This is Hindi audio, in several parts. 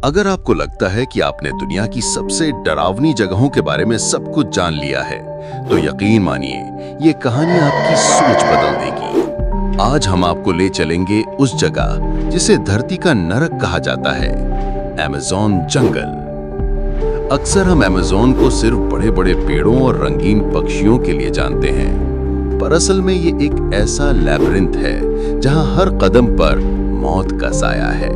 अगर आपको लगता है कि आपने दुनिया की सबसे डरावनी जगहों के बारे में सब कुछ जान लिया है, तो यकीन मानिए ये कहानी आपकी सोच बदल देगी। आज हम आपको ले चलेंगे उस जगह जिसे धरती का नरक कहा जाता है, अमेज़न जंगल। अक्सर हम अमेज़न को सिर्फ बड़े बड़े पेड़ों और रंगीन पक्षियों के लिए जानते हैं, पर असल में ये एक ऐसा लैबिरिंथ है जहां हर कदम पर मौत का साया है।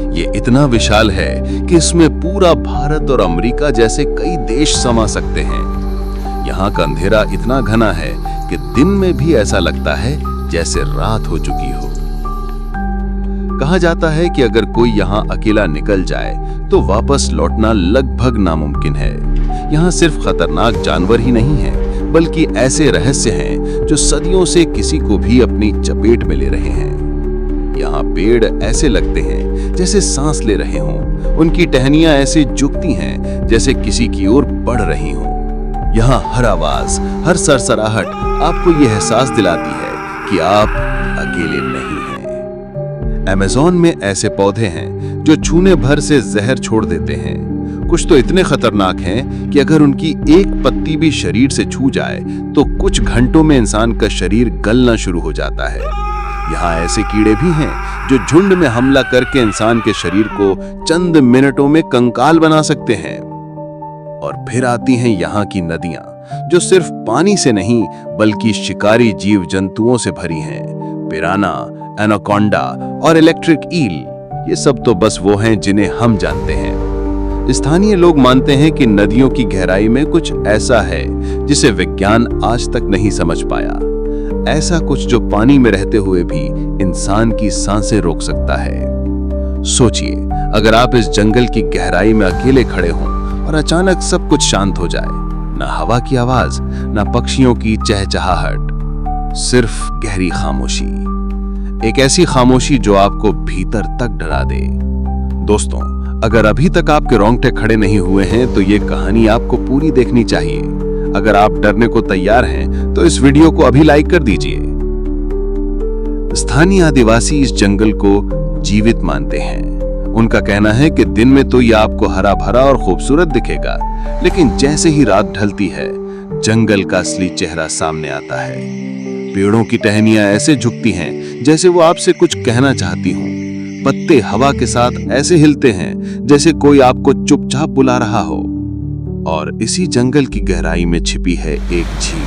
ये इतना विशाल है कि इसमें पूरा भारत और अमेरिका जैसे कई देश समा सकते हैं। यहाँ का अंधेरा इतना घना है कि दिन में भी ऐसा लगता है जैसे रात हो चुकी हो। कहा जाता है कि अगर कोई यहाँ अकेला निकल जाए तो वापस लौटना लगभग नामुमकिन है। यहाँ सिर्फ खतरनाक जानवर ही नहीं हैं, बल्कि ऐसे रहस्य हैं जो सदियों से किसी को भी अपनी चपेट में ले रहे हैं। यहाँ पेड़ ऐसे लगते हैं जैसे सांस ले रहे हों, उनकी टहनियां ऐसे झुकती हैं जैसे किसी की ओर बढ़ रही हों। यहाँ हर आवाज, हर सरसराहट आपको यह एहसास दिलाती है कि आप अकेले नहीं हैं। अमेज़न में ऐसे पौधे हैं जो छूने भर से जहर छोड़ देते हैं। कुछ तो इतने खतरनाक हैं कि अगर उनकी एक पत्ती भी शरीर से छू जाए तो कुछ घंटों में इंसान का शरीर गलना शुरू हो जाता है। यहाँ ऐसे कीड़े भी हैं जो झुंड में हमला करके इंसान के शरीर को चंद मिनटों में कंकाल बना सकते हैं। और फिर आती हैं यहाँ की नदियां, जो सिर्फ पानी से नहीं बल्कि शिकारी जीव जंतुओं से भरी हैं। पिराना, एनाकोंडा और इलेक्ट्रिक ईल, ये सब तो बस वो हैं जिन्हें हम जानते हैं। स्थानीय लोग मानते हैं कि नदियों की गहराई में कुछ ऐसा है जिसे विज्ञान आज तक नहीं समझ पाया। ऐसा कुछ जो पानी में रहते हुए भी इंसान की सांसें रोक सकता है। सोचिए, अगर आप इस जंगल की गहराई में अकेले खड़े हों और अचानक सब कुछ शांत हो जाए, ना हवा की आवाज, ना पक्षियों की चहचहाहट, सिर्फ गहरी खामोशी। एक ऐसी खामोशी जो आपको भीतर तक डरा दे। दोस्तों, अगर अभी तक आपके रोंगटे खड़े नहीं हुए हैं तो ये कहानी आपको पूरी देखनी चाहिए। अगर आप डरने को तैयार हैं तो इस वीडियो को अभी लाइक कर दीजिए। स्थानीय आदिवासी इस जंगल को जीवित मानते हैं। उनका कहना है कि दिन में तो यह आपको हरा भरा और खूबसूरत दिखेगा, लेकिन जैसे ही रात ढलती है जंगल का असली चेहरा सामने आता है। पेड़ों की टहनियां ऐसे झुकती हैं जैसे वो आपसे कुछ कहना चाहती हों। पत्ते हवा के साथ ऐसे हिलते हैं जैसे कोई आपको चुपचाप बुला रहा हो। और इसी जंगल की गहराई में छिपी है एक झील,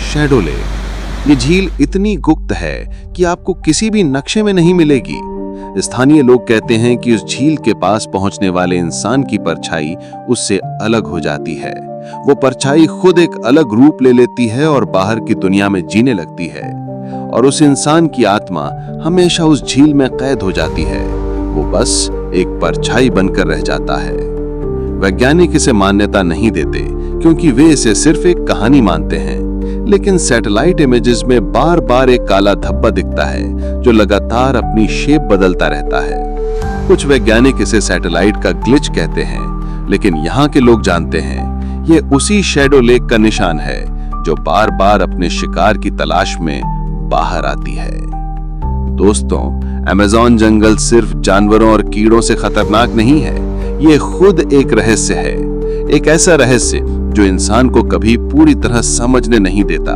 शैडो लेक। ये झील इतनी गुप्त है कि आपको किसी भी नक्शे में नहीं मिलेगी। स्थानीय लोग कहते हैं कि उस झील के पास पहुंचने वाले इंसान की परछाई उससे अलग हो जाती है। वो परछाई खुद एक अलग रूप ले लेती है और बाहर की दुनिया में जीने लगती है, और उस इंसान की आत्मा हमेशा उस झील में कैद हो जाती है। वो बस एक परछाई बनकर रह जाता है। वैज्ञानिक इसे मान्यता नहीं देते क्योंकि वे इसे सिर्फ एक कहानी मानते हैं, लेकिन सैटेलाइट इमेजेस में बार बार एक काला धब्बा दिखता है जो लगातार अपनी शेप बदलता रहता है। कुछ वैज्ञानिक इसे सैटेलाइट का ग्लिच कहते हैं, लेकिन यहाँ के लोग जानते हैं ये उसी शैडो लेक का निशान है जो बार बार अपने शिकार की तलाश में बाहर आती है। दोस्तों, अमेज़न जंगल सिर्फ जानवरों और कीड़ों से खतरनाक नहीं है, ये खुद एक रहस्य है। एक ऐसा रहस्य जो इंसान को कभी पूरी तरह समझने नहीं देता।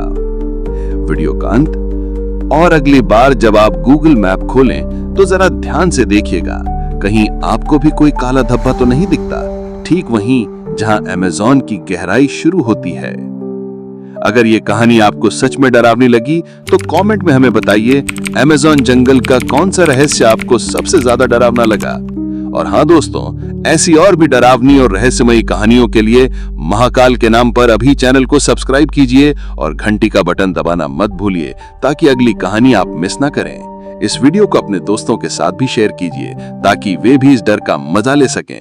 वीडियो का अंत। और अगली बार जब आप गूगल मैप खोलें तो जरा ध्यान से देखिएगा, कहीं आपको भी कोई काला धब्बा तो नहीं दिखता, ठीक वहीं जहां अमेज़न की गहराई शुरू होती है। अगर ये कहानी आपको सच में डरावनी लगी तो कमेंट में हमें बताइए, अमेज़न जंगल का कौन सा रहस्य आपको सबसे ज्यादा डरावना लगा। और हाँ दोस्तों, ऐसी और भी डरावनी और रहस्यमयी कहानियों के लिए महाकाल के नाम पर अभी चैनल को सब्सक्राइब कीजिए और घंटी का बटन दबाना मत भूलिए ताकि अगली कहानी आप मिस ना करें। इस वीडियो को अपने दोस्तों के साथ भी शेयर कीजिए ताकि वे भी इस डर का मजा ले सकें।